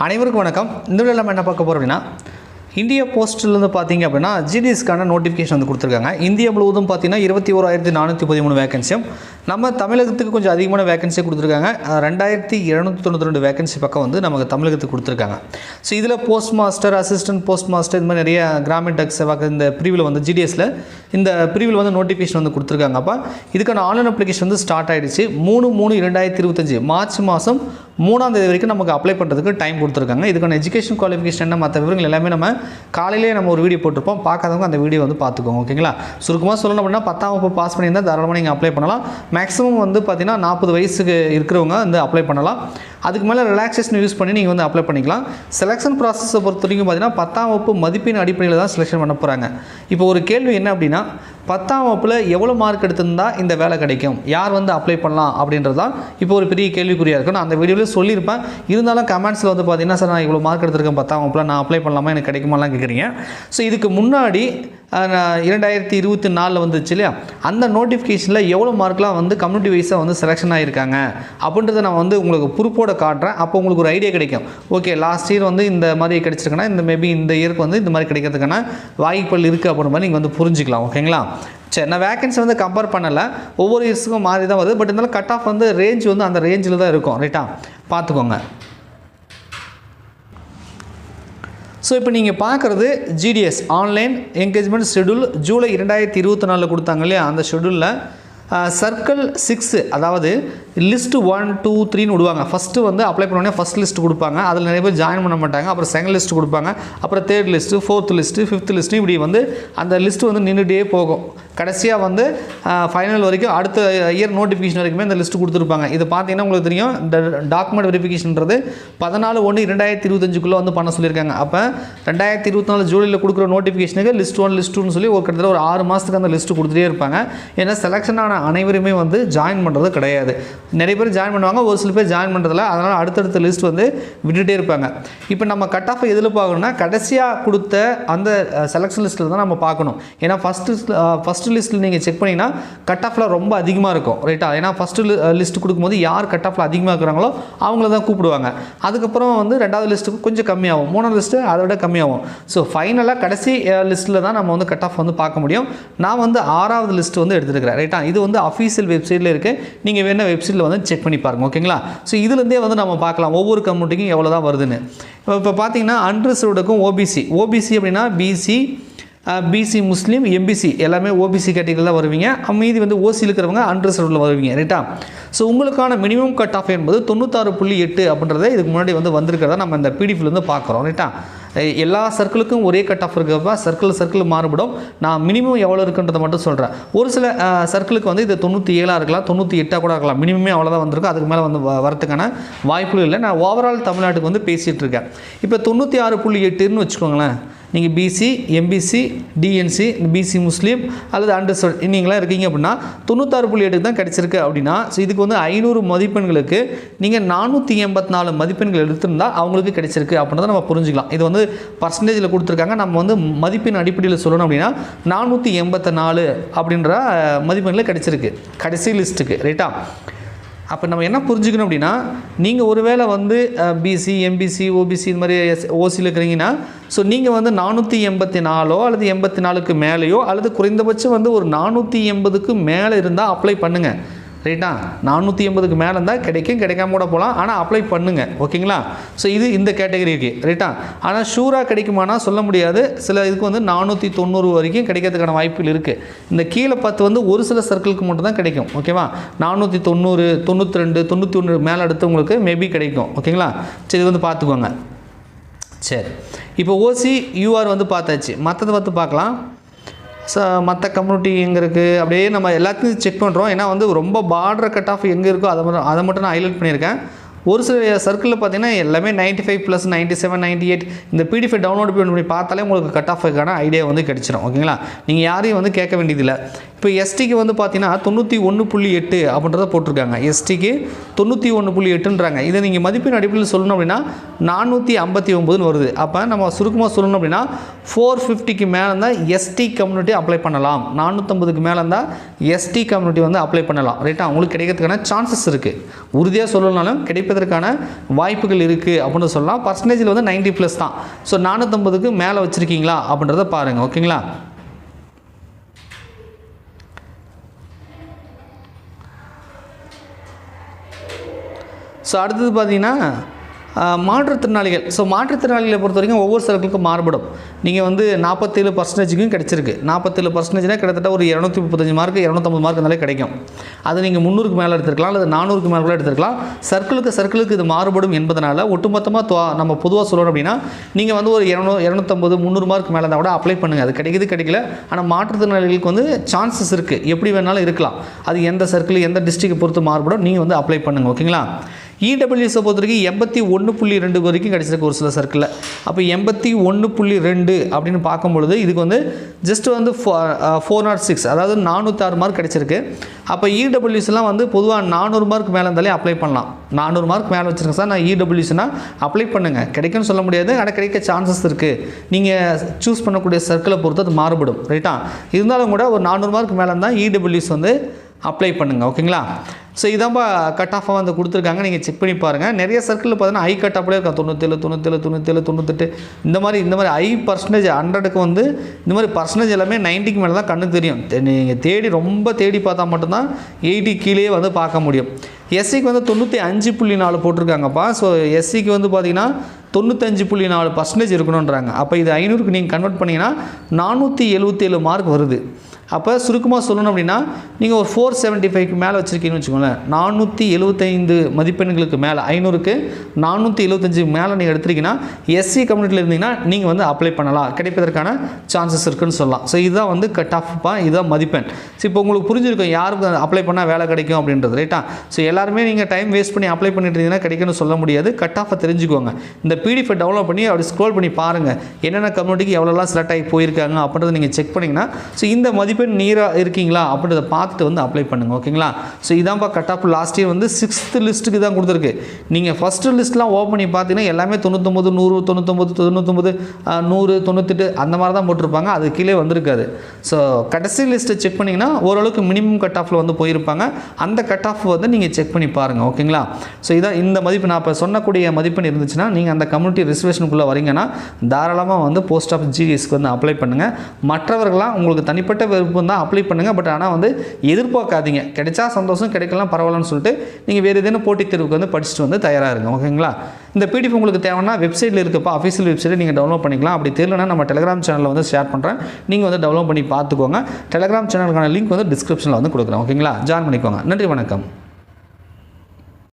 அனைவருக்கும் வணக்கம். இந்த வீடியோவில் நம்ம என்ன பார்க்க போகிறோம் அப்படின்னா, இந்தியா போஸ்ட்லேருந்து பார்த்தீங்க அப்படின்னா ஜிடிஎஸ்க்கான நோட்டிஃபிகேஷன் வந்து கொடுத்துருக்காங்க. இந்தியா முழுவதும் பார்த்தீங்கன்னா 21,413 வேகன்சியும், நம்ம தமிழகத்துக்கு கொஞ்சம் அதிகமான வேகன்சி கொடுத்துருக்காங்க. 2,792 வேகன்சி பக்கம் வந்து நமக்கு தமிழகத்துக்கு கொடுத்துருக்காங்க. ஸோ இதில் post master, assistant post master, இந்த மாதிரி நிறைய கிராமின் டக் சேவாக்கு இந்த பிரிவில் வந்து ஜிடிஎஸில் இந்த பிரிவில் வந்து நோட்டிஃபிகேஷன் வந்து கொடுத்துருக்காங்க. அப்போ இதுக்கான ஆன்லைன் அப்ளிகேஷன் வந்து ஸ்டார்ட் ஆகிடுச்சு. 3/3/2025 மார்ச் மாதம் 3ஆம் தேதி வரைக்கும் நமக்கு அப்ளை பண்ணுறதுக்கு டைம் கொடுத்துருக்காங்க. இதுக்கான எஜுகேஷன் குவாலிஃபிகேஷன் என்ன மற்ற விவரங்கள் எல்லாமே நம்ம காலையிலேயே நம்ம ஒரு வீடியோ போட்டிருப்போம். பார்க்காதவங்க அந்த வீடியோ வந்து பார்த்துக்கோங்க. ஓகேங்களா? சுருக்கமாக சொல்லணும் அப்படின்னா 10ஆம் வகுப்பு பாஸ் பண்ணியிருந்தால் தாராளமாக நீங்கள் அப்ளை பண்ணலாம். மேக்ஸிமம் வந்து பார்த்தீங்கன்னா 40 வயசுக்கு இருக்கிறவங்க வந்து அப்ளை பண்ணலாம். அதுக்கு மேலே ரிலாக்ஸேஷன் யூஸ் பண்ணி நீங்கள் வந்து அப்ளை பண்ணிக்கலாம். செலெக்ஷன் ப்ராசஸை பொறுத்த வரைக்கும் பார்த்தீங்கன்னா 10ஆம் வகுப்பு மதிப்பெண் அடிப்படையில் தான் செலெக்ஷன் பண்ண போகிறாங்க. இப்போ ஒரு கேள்வி என்ன அப்படின்னா, 10ஆம் வகுப்பில் எவ்வளோ மார்க் எடுத்திருந்தால் இந்த வேலை கிடைக்கும், யார் வந்து அப்ளை பண்ணலாம் அப்படின்றது தான் இப்போ ஒரு பெரிய கேள்விக்குறியாக இருக்கும். நான் அந்த வீடியோவில் சொல்லியிருப்பேன். இருந்தாலும் கமெண்ட்ஸில் வந்து பார்த்தீங்கன்னா, சார் நான் இவ்வளோ மார்க் எடுத்திருக்கேன் 10ஆம் வகுப்பில், நான் அப்ளை பண்ணலாமா, எனக்கு கிடைக்குமாலாம் கேட்குறீங்க. ஸோ இதுக்கு முன்னாடி 2024 வந்துச்சு இல்லையா, அந்த நோட்டிஃபிகேஷனில் எவ்வளோ மார்க்லாம் வந்து கம்யூனிட்டி வைஸாக வந்து செலெக்ஷன் ஆகியிருக்காங்க அப்படின்றத நான் வந்து உங்களுக்கு ப்ரூஃபோட காட்டுறேன். அப்போ உங்களுக்கு ஒரு ஐடியா கிடைக்கும். ஓகே, லாஸ்ட் இயர் வந்து இந்த மாதிரி கிடைச்சிருக்குன்னா இந்த மேபி இந்த இயருக்கு வந்து இந்த மாதிரி கிடைக்கிறதுக்கான வாய்ப்புகள் இருக்குது அப்படின்ற மாதிரி நீங்கள் வந்து புரிஞ்சுக்கலாம். ஓகேங்களா? சரி, நான் வேகன்சி வந்து கம்பேர் பண்ணலை, ஒவ்வொரு இயர்ஸுக்கும் மாறி தான் வருது. பட் இருந்தாலும் கட் ஆஃப் வந்து ரேஞ்ச் வந்து அந்த ரேஞ்சில் தான் இருக்கும். ரைட்டா? பார்த்துக்கோங்க. ஸோ இப்போ நீங்கள் பார்க்குறது GDS online engagement schedule July 2024 கொடுத்தாங்க இல்லையா, அந்த ஷெடியூலில் சர்க்கிள் 6, அதாவது லிஸ்ட்டு 1, 2, 3ன்னு விடுவாங்க. ஃபஸ்ட்டு வந்து அப்ளை பண்ணோடனே ஃபஸ்ட் லிஸ்ட்டு கொடுப்பாங்க. அதில் நிறைய பேர் ஜாயின் பண்ண மாட்டாங்க. அப்புறம் செகண்ட் லிஸ்ட்டு கொடுப்பாங்க. அப்புறம் third list, fourth list, fifth list, இப்படி வந்து அந்த லிஸ்ட்டு வந்து நின்றுட்டே போகும். கடைசியாக வந்து ஃபைனல் வரைக்கும் அடுத்த இயர் நோட்டிஃபிகேஷன் வரைக்குமே இந்த லிஸ்ட்டு கொடுத்துருப்பாங்க. இது பார்த்தீங்கன்னா உங்களுக்கு தெரியும், இந்த டாக்குமெண்ட் வெரிஃபிகேஷன்றது 14/1/2025 வந்து பண்ண சொல்லியிருக்காங்க. அப்போ 2024 ஜூலையில் கொடுக்குற நோட்டிஃபிகேஷனுக்கு லிஸ்ட் 1, லிஸ்ட் 2ன்னு சொல்லி ஒரு கிட்டத்தட்ட ஒரு 6 மாதத்துக்கு அந்த லிஸ்ட்டு கொடுத்துட்டே இருப்பாங்க. ஏன்னா செலெக்ஷன் ஆன அனைவருமே வந்து ஜாயின் பண்ணுறது கிடையாது. நிறைய பேர் ஜாயின் பண்ணுவாங்க, ஒரு சில பேர் ஜாயின் பண்ணுறதில்ல. அதனால் அடுத்தடுத்த லிஸ்ட் வந்து விட்டுகிட்டே இருப்பாங்க. இப்போ நம்ம கட் ஆஃப் எதில் பார்க்கணும்னா, கடைசியாக கொடுத்த அந்த செலெக்ஷன் லிஸ்ட்டில் தான் நம்ம பார்க்கணும். ஏன்னா ஃபஸ்ட்டு லிஸ்ட்டில் நீங்கள் செக் பண்ணிங்கன்னா கட் ஆஃபில் ரொம்ப அதிகமாக இருக்கும். ரைட்டா? ஏன்னா ஃபஸ்ட்டு லிஸ்ட்டு கொடுக்கும்போது யார் கட் ஆஃபில் அதிகமாக இருக்கிறாங்களோ அவங்கள தான் கூப்பிடுவாங்க. அதுக்கப்புறம் வந்து 2வது லிஸ்ட்டுக்கு கொஞ்சம் கம்மியாகும், 3வது லிஸ்ட்டு அதை விட கம்மியாகும். ஸோ ஃபைனலாக கடைசி லிஸ்ட்டில் தான் நம்ம வந்து கட் ஆஃப் வந்து பார்க்க முடியும். நான் வந்து 6வது லிஸ்ட்டு வந்து எடுத்துருக்கிறேன். ரைட்டா? இது வந்து அஃபீஷியல் வெப்சைட்டில் இருக்குது. நீங்கள் வேணால் வெப்சைட்டில் வந்து செக் பண்ணி பாருங்கள். ஓகேங்களா? ஸோ இதுலேருந்தே வந்து நம்ம பார்க்கலாம் ஒவ்வொரு கம்யூனிட்டிக்கும் எவ்வளோ தான் வருதுன்னு. இப்போ பார்த்தீங்கன்னா அன்ரிசர்வ்டுக்கும் ஓபிசி அப்படின்னா பிசி முஸ்லீம், எம்பிசி எல்லாமே ஓபிசி கேட்டகரியில் தான் வருவீங்க. மீதி வந்து ஓசியில் இருக்கிறவங்க அன்ரிசர்வ்டில் வருவீங்க. ரைட்டா? ஸோ உங்களுக்கான மினிமம் கட் ஆஃப் என்பது 96.8 அப்படின்றத இதுக்கு முன்னாடி வந்து வந்திருக்கிறத நம்ம இந்த பிடிஎஃப்ல வந்து பார்க்குறோம். ரைட்டா? எல்லா சர்க்கிளுக்கும் ஒரே கட் ஆஃப் இருக்கிறப்ப சர்க்கிள் மாறுபடும். நான் மினிமம் எவ்வளோ இருக்குன்றதை மட்டும் சொல்கிறேன். ஒரு சில சர்க்கிளுக்கு வந்து இது 97 இருக்கலாம், 98 கூட இருக்கலாம். மினிமமே அவ்வளோதான் வந்திருக்கும். அதுக்கு மேலே வந்து வரத்துக்கான வாய்ப்புகள் இல்லை. நான் ஓவரால் தமிழ்நாட்டுக்கு வந்து பேசிகிட்டு இருக்கேன். இப்போ 96.8ன்னு வச்சுக்கோங்களேன். நீங்கள் பிசி, எம்பிசி, டிஎன்சி, பிசி முஸ்லீம் அல்லது அண்டர்ஸ்டாண்ட் நீங்களாம் இருக்கீங்க அப்படின்னா 96.8 தான் கிடச்சிருக்கு அப்படின்னா, ஸோ இதுக்கு வந்து 500 மதிப்பெண்களுக்கு நீங்கள் 484 மதிப்பெண்கள் எடுத்திருந்தால் அவங்களுக்கு கிடைச்சிருக்கு அப்படின்றத நம்ம புரிஞ்சுக்கலாம். இது வந்து பர்சன்டேஜில் கொடுத்துருக்காங்க. நம்ம வந்து மதிப்பெண் அடிப்படையில் சொல்லணும் அப்படின்னா 484 அப்படின்ற மதிப்பெண்கள் கிடைச்சிருக்கு கடைசி லிஸ்ட்டுக்கு. ரைட்டா? அப்போ நம்ம என்ன புரிஞ்சுக்கணும் அப்படின்னா, நீங்கள் ஒருவேளை வந்து பிசி, எம்பிசி, ஓபிசி இந்த மாதிரி ஓசியில் இருக்கிறீங்கன்னா, ஸோ நீங்கள் வந்து 484 அல்லது 84க்கு மேலேயோ அல்லது குறைந்தபட்சம் வந்து ஒரு 480க்கு மேலே இருந்தால் அப்ளை பண்ணுங்கள். ரைட்டா? 480க்கு மேலே இருந்தால் கிடைக்காம கூட போகலாம். ஆனால் அப்ளை பண்ணுங்கள். ஓகேங்களா? ஸோ இது இந்த கேட்டகரிக்கு. ரைட்டா? ஆனால் ஷூராக கிடைக்குமானா சொல்ல முடியாது. சில இதுக்கு வந்து 490 வரைக்கும் கிடைக்கிறதுக்கான வாய்ப்புகள் இருக்குது. இந்த கீழே 10 வந்து ஒரு சில சர்க்கிளுக்கு மட்டும் தான் கிடைக்கும். ஓகேவா? 490, 92, 91 மேலே அடுத்தவங்களுக்கு மேபி கிடைக்கும். ஓகேங்களா? சரி, இது வந்து பார்த்துக்கோங்க. சரி, இப்போ ஓசி யூஆர் வந்து பார்த்தாச்சு. மற்றதை பார்த்து பார்க்கலாம். மற்ற கம்யூனிட்டி எங்கே இருக்குது அப்படியே நம்ம எல்லாத்தையும் செக் பண்ணுறோம். ஏன்னா வந்து ரொம்ப பார்டர் கட் ஆஃப் எங்கே இருக்கோ அதை மட்டும் நான் ஹைலைட் பண்ணியிருக்கேன். ஒரு சில சர்க்கிளில் பார்த்தீங்கன்னா எல்லாமே 95+, 97, 98 இந்த பிடிஎஃப் டவுன்லோட் பண்ணி பார்த்தாலே உங்களுக்கு கட் ஆஃபுக்கான ஐடியா வந்து கிடச்சிடும். ஓகேங்களா? நீங்கள் யாரையும் வந்து கேட்க வேண்டியதில்லை. இப்போ எஸ்டிக்கு வந்து பார்த்தீங்கன்னா 91.8 அப்படின்றத போட்டிருக்காங்க. எஸ்டிக்கு 91.8ன்றாங்க. இதை நீங்கள் மதிப்பெண் அடிப்படையில் சொல்லணும் அப்படின்னா 459ன்னு வருது. அப்போ நம்ம சுருக்கமாக சொல்லணும் அப்படின்னா 450க்கு மேலே இருந்தால் எஸ்டி கம்யூனிட்டி அப்ளை பண்ணலாம். 450க்கு மேலே இருந்தால் எஸ்டி கம்யூனிட்டி வந்து அப்ளை பண்ணலாம். ரைட்டா? உங்களுக்கு கிடைக்கிறதுக்கான சான்சஸ் இருக்குது. உறுதியாக சொல்லணும்னாலும் கிடைப்பது கிடைப்பதற்கான வாய்ப்புகள் இருக்குது அப்படின்னு சொல்லலாம். பர்சன்டேஜில் வந்து 90+ தான். ஸோ 450க்கு மேலே வச்சுருக்கீங்களா அப்படின்றத பாருங்கள். ஓகேங்களா? ஸோ அடுத்தது பார்த்தீங்கன்னா மாற்றுத்திறனாளிகள். ஸோ மாற்றுத்திறனாளிகளை பொறுத்த வரைக்கும் ஒவ்வொரு சர்க்கிளுக்கும் மாறுபடும். நீங்கள் வந்து 47%க்கும் கிடச்சிருக்கு. 47%னா கிட்டத்தட்ட ஒரு 235 மார்க் 250 மார்க் இருந்தாலே கிடைக்கும். அது நீங்கள் 300க்கு மேலே எடுத்துருக்கலாம், அல்லது 400க்கு மேலே கூட எடுத்துருக்கலாம். சர்க்கிளுக்கு இது மாறுபடும் என்பதனால ஒட்டுமொத்தமாக நம்ம பொதுவாக சொல்லணும் அப்படின்னா நீங்கள் வந்து ஒரு 250 300 மார்க் மேலே இருந்தால் கூட அப்ளை பண்ணுங்கள். அது கிடைக்கல. ஆனால் மாற்றுத்திறனாளிகளுக்கு வந்து சான்சஸ் இருக்குது, எப்படி வேணாலும் இருக்கலாம். அது எந்த சர்க்கிள் எந்த டிஸ்ட்ரிக்டை பொறுத்து மாறுபடும். நீங்கள் வந்து அப்ளை பண்ணுங்கள். ஓகேங்களா? இடபிள்யூஎஸை பொறுத்த வரைக்கும் 81.2 வரைக்கும் கிடச்சிருக்கு ஒரு சில சர்க்கிளில். அப்போ 81.2 அப்படின்னு பார்க்கும்பொழுது இதுக்கு வந்து ஜஸ்ட் வந்து 406, அதாவது 406 மார்க் கிடச்சிருக்கு. அப்போ இடபிள்யூஎஸ்லாம் வந்து பொதுவாக 400 மார்க் மேலே இருந்தாலே அப்ளை பண்ணலாம். 400 மார்க் மேலே வச்சுருக்கேன் சார், நான் இடபிள்யூஎஸ்னால் அப்ளை பண்ணுங்கள். கிடைக்குன்னு சொல்ல முடியாது, ஆனால் கிடைக்க சான்சஸ் இருக்குது. நீங்கள் சூஸ் பண்ணக்கூடிய சர்க்கிளை பொறுத்து அது மாறுபடும். ரைட்டா? இருந்தாலும் கூட ஒரு 400 மார்க் மேலே இருந்தால் இடபிள்யூஎஸ் வந்து அப்ளை பண்ணுங்கள். ஓகேங்களா? ஸோ இதான்ப்பா கட் ஆஃபாக வந்து கொடுத்துருக்காங்க. நீங்கள் செக் பண்ணி பாருங்கள். நிறைய சர்க்கிளில் பார்த்தீங்கன்னா ஹை கட் ஆஃப்லேயே இருக்கும். 97, 97, 97, 98 இந்த மாதிரி ஹை பர்சன்டேஜ் 100க்கு வந்து இந்த மாதிரி பர்சன்டேஜ் எல்லாமே 90க்கு மேலே தான் கண்ணுக்கு தெரியும். நீங்கள் ரொம்ப தேடி பார்த்தா மட்டும்தான் 80 கீழே வந்து பார்க்க முடியும். எஸ்சிக்கு வந்து 95.4 போட்டிருக்காங்கப்பா. ஸோ எஸ்சிக்கு வந்து பார்த்தீங்கன்னா 95.4% இருக்கணுன்றாங்க. அப்போ இது 500க்கு நீங்கள் கன்வெர்ட் பண்ணிங்கன்னா 477 மார்க் வருது. அப்போ சுருக்கமாக சொல்லணும் அப்படின்னா நீங்கள் ஒரு 475க்கு மேலே வச்சுருக்கீங்கன்னு வச்சுக்கோங்களேன். 475 மதிப்பெண்களுக்கு மேலே 500க்கு 475 மேலே நீங்கள் எடுத்துருக்கீங்கன்னா எஸ்சி கம்யூனிட்டியில் இருந்தீங்கன்னா நீங்கள் வந்து அப்ளை பண்ணலாம், கிடைப்பதற்கான சான்சஸ் இருக்குதுன்னு சொல்லலாம். ஸோ இதுதான் வந்து கட் ஆஃப்ப்பா, இதுதான் மதிப்பெண். ஸோ இப்போ உங்களுக்கு புரிஞ்சிருக்கும் யாருக்கு அப்ளை பண்ணால் வேலை கிடைக்கும் அப்படின்றது. ரைட்டா? ஸோ எல்லாருமே நீங்கள் டைம் வேஸ்ட் பண்ணி அப்ளை பண்ணிட்டு இருந்தீங்கன்னா கிடைக்குன்னு சொல்ல முடியாது. கட் ஆஃபை தெரிஞ்சுக்கோங்க. இந்த பிடிஎஃப் டவுன்லோட் பண்ணி அப்படி ஸ்க்ரோல் பண்ணி பாருங்கள், என்னென்ன கம்யூனிட்டிக்கு எவ்வளோலாம் செலக்ட் ஆகி போயிருக்காங்க அப்படின்றத நீங்கள் செக் பண்ணிங்கன்னா ஸோ இந்த மதிப்பெண் நீராக இருக்கீங்களா அப்படின்றத பார்த்துட்டு வந்து அப்ளை பண்ணுங்கள். ஓகேங்களா? ஸோ இதான்ப்பா கட் ஆஃப். லாஸ்ட் இயர் வந்து 6th லிஸ்ட்டுக்கு தான் கொடுத்துருக்கு. நீங்கள் ஃபஸ்ட்டு லிஸ்ட்லாம் ஓப்பன் பண்ணி பார்த்தீங்கன்னா எல்லாமே 99, 100, 99, 99, 100, 98 அந்த மாதிரி தான் போட்டிருப்பாங்க. அது கீழே வந்திருக்காது. ஸோ கடைசி லிஸ்ட்டை செக் பண்ணிங்கன்னா ஓரளவுக்கு மினிமம் கட் ஆஃபில் வந்து போயிருப்பாங்க. அந்த கட் ஆஃப் வந்து நீங்கள் செக் பண்ணி பாருங்கள். ஓகேங்களா? ஸோ இதான் இந்த மதிப்பு. நான் இப்போ சொன்னக்கூடிய மதிப்பெண் இருந்துச்சுன்னா நீங்கள் அந்த கம்யூனிட்டி ரிசர்வேஷனுக்குள்ளே வரீங்கன்னா தாராளமாக வந்து போஸ்ட் ஆஃப் ஜிடிஎஸ்க்கு வந்து அப்ளை பண்ணுங்கள். மற்றவர்களாம் உங்களுக்கு தனிப்பட்ட விருப்பம் தான் அப்ளை பண்ணுங்கள். பட் ஆனால் வந்து எதிர்பார்க்காதீங்க. கிடைச்சா சந்தோஷம், கிடைக்கலாம் பரவாயில்லன்னு சொல்லிட்டு நீங்கள் வேறு ஏதேனும் போட்டித் தேர்வுக்கு வந்து படிச்சுட்டு வந்து தயாராக இருங்க. ஓகேங்களா? இந்த பிடிஎஃப் உங்களுக்கு தேவைன்னா வெப்சைட்டில் இருக்கப்போ அஃபீஷியல் வெப்சைட்டை நீங்கள் டவுன்லோட் பண்ணிக்கலாம். அப்படி தெரியலனா நம்ம டெலிகிராம் சேனலில் வந்து ஷேர் பண்ணுறேன், நீங்கள் வந்து டவுன்லோட் பண்ணி பார்த்துக்கோங்க. டெலிகிராம் சேனலுக்கான லிங்க் வந்து டிஸ்கிரிப்ஷனில் வந்து கொடுக்குறேன். ஓகேங்களா? ஜாயின் பண்ணிக்கோங்க. நன்றி, வணக்கம்.